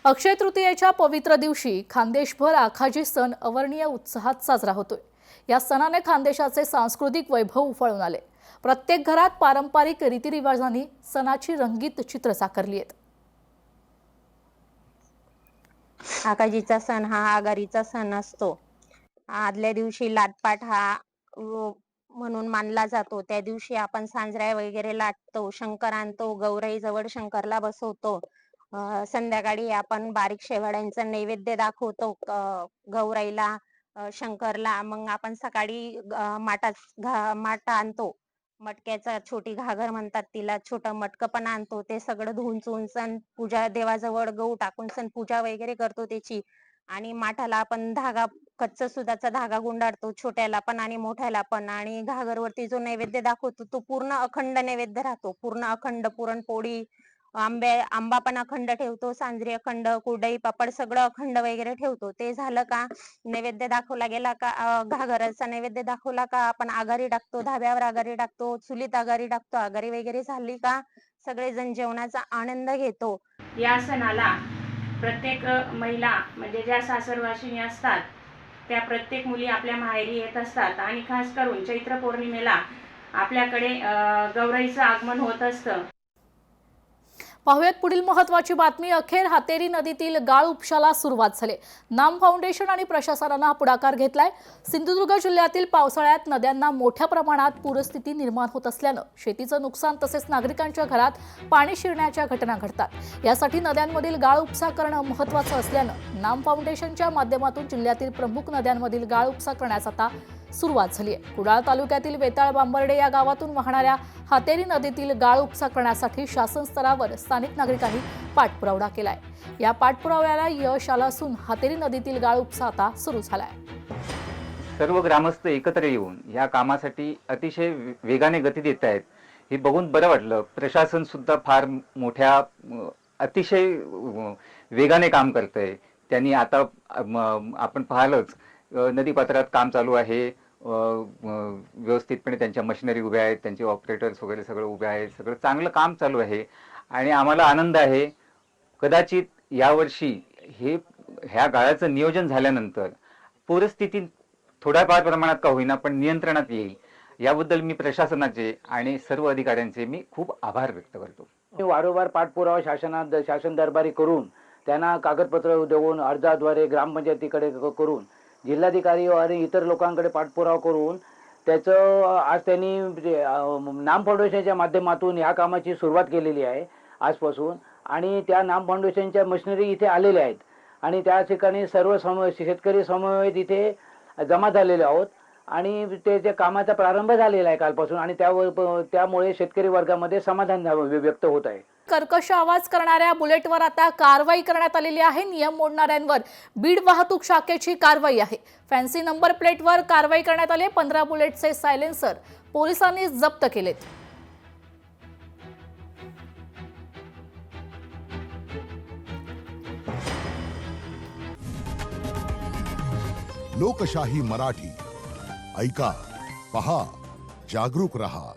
अक्षय तृतीयेच्या पवित्र दिवशी खानदेशभर आखाजी सण अवर्णीय उत्साहात साजरा होतोय। या सणाने खानदेशाचे सांस्कृतिक वैभव उफाळून आले। प्रत्येक घरात पारंपरिक रीतिरिवाजांनी सणाची रंगीत चित्र साकारली आहेत। आकाजीचा सण हा आगारीचा सण असतो। आदल्या दिवशी लाटपाट हा म्हणून मानला जातो। त्या दिवशी आपण सांजऱ्या वगैरे लाटतो, शंकर आणतो, गौराई जवळ शंकरला बसवतो। संध्याकाळी आपण बारीक शेवाळ्यांचा नैवेद्य दाखवतो गौराईला, शंकरला। मग आपण सकाळी माठ आणतो, मटक्याचा छोटी घागर म्हणतात तिला, छोटं मटकं पण आणतो। ते सगळं धुवून चुवून सण पूजा देवाजवळ गहू टाकून सण पूजा वगैरे करतो त्याची। आणि माठाला आपण धागा, कच्चा सुताचा धागा गुंडाळतो, छोट्याला पण आणि मोठ्याला पण। आणि घागरवरती जो नैवेद्य दाखवतो तो पूर्ण अखंड नैवेद्य राहतो, पूर्ण अखंड। पुरणपोळी, आंबा पण अखंड ठेवतो, सांजरी अखंड, कुरडई पापड सगळं अखंड वगैरे ठेवतो। ते झालं का नैवेद्य दाखवला गेला का, घागराचा नैवेद्य दाखवला का आपण आघारी टाकतो, धाब्यावर आघारी टाकतो, चुलीत आघारी टाकतो। आघारी वगैरे झाली का सगळेजण जेवणाचा आनंद घेतो। या सणाला प्रत्येक महिला म्हणजे ज्या सासरवाशिनी असतात त्या प्रत्येक मुली आपल्या माहेरी येत असतात। आणि खास करून चैत्र पौर्णिमेला आपल्याकडे गौराईचं आगमन होत असतं। पाहुयात पुढील महत्त्वाची बातमी। अखेर हातेरी नदीतील गाळ उपशाला सुरुवात झाली। नाम फाउंडेशन आणि प्रशासनाने हा पुढाकार घेतलाय। सिंधुदुर्ग जिल्ह्यातील पावसाळ्यात नद्यांना मोठ्या प्रमाणात पूरस्थिती निर्माण होत असल्याने शेतीचं नुकसान तसेच नागरिकांच्या घरात पाणी शिरण्याच्या घटना घडतात। यासाठी नद्यांमधील गाळ उपसा करणं महत्त्वाचं असल्याने नाम फाउंडेशनच्या माध्यमातून जिल्ह्यातील प्रमुख नद्यांमधील गाळ उपसा करण्यास आता सुरुवात झाली आहे। कुडाळ तालुक्यातील वेताळ बांबर्डे या गावातून वाहणाऱ्या हातेरी नदीतील गाळ उपसा करण्यासाठी शासन स्तरावर स्थानिक नागरिकांनी पाठपुरावा केलाय। या पाठपुराव्याला यश आलं असून हातेरी नदीतील गाळ उपसा आता सुरू झालाय। सर्व ग्रामस्थ एकत्र येऊन या कामासाठी अतिशय वेगाने गती देत आहेत, हे बघून बरं वाटलं। प्रशासन सुद्धा फार मोठ्या अतिशय वेगाने काम करतंय। त्यांनी आता आपण पाहिलंच नदीपात्रात काम चालू आहे, व्यवस्थितपणे त्यांच्या मशिनरी उभ्या आहेत, त्यांचे ऑपरेटर्स वगैरे सगळं उभे आहेत, सगळं चांगलं काम चालू आहे। आणि आम्हाला आनंद आहे, कदाचित यावर्षी ह्या गाळाचं नियोजन झाल्यानंतर पूरस्थिती थोड्याफार प्रमाणात का होईना पण नियंत्रणात येईल। याबद्दल मी प्रशासनाचे आणि सर्व अधिकाऱ्यांचे मी खूप आभार व्यक्त करतो। वारंवार पाठपुरावा शासन दरबारी करून त्यांना कागदपत्र देऊन अर्जाद्वारे ग्रामपंचायतीकडे करून जिल्हाधिकारी आणि इतर लोकांकडे पाठपुरावा करून त्याचं आज त्यांनी नाम फाउंडेशनच्या माध्यमातून या कामाची सुरुवात केलेली आहे आजपासून। आणि त्या नाम फाउंडेशनच्या मशिनरी इथे आलेल्या आहेत आणि त्या ठिकाणी सर्व शेतकरी समवेत इथे जमा झालेले आहोत आणि त्या कामाचा प्रारंभ झालेला आहे कालपासून। आणि त्यामुळे शेतकरी वर्गामध्ये समाधान व्यक्त होत आहे। कर्कश आवाज करणाऱ्या बुलेटवर आता कारवाई करण्यात आलेली आहे। नियम मोडणाऱ्यांवर बीड वाहतूक शाखेची कारवाई आहे। फॅन्सी नंबर प्लेटवर कारवाई करण्यात आली। 15 बुलेटचे सायलेन्सर पोलिसांनी जप्त केलेत। लोकशाही मराठी ऐका, पहा, जागरूक रहा।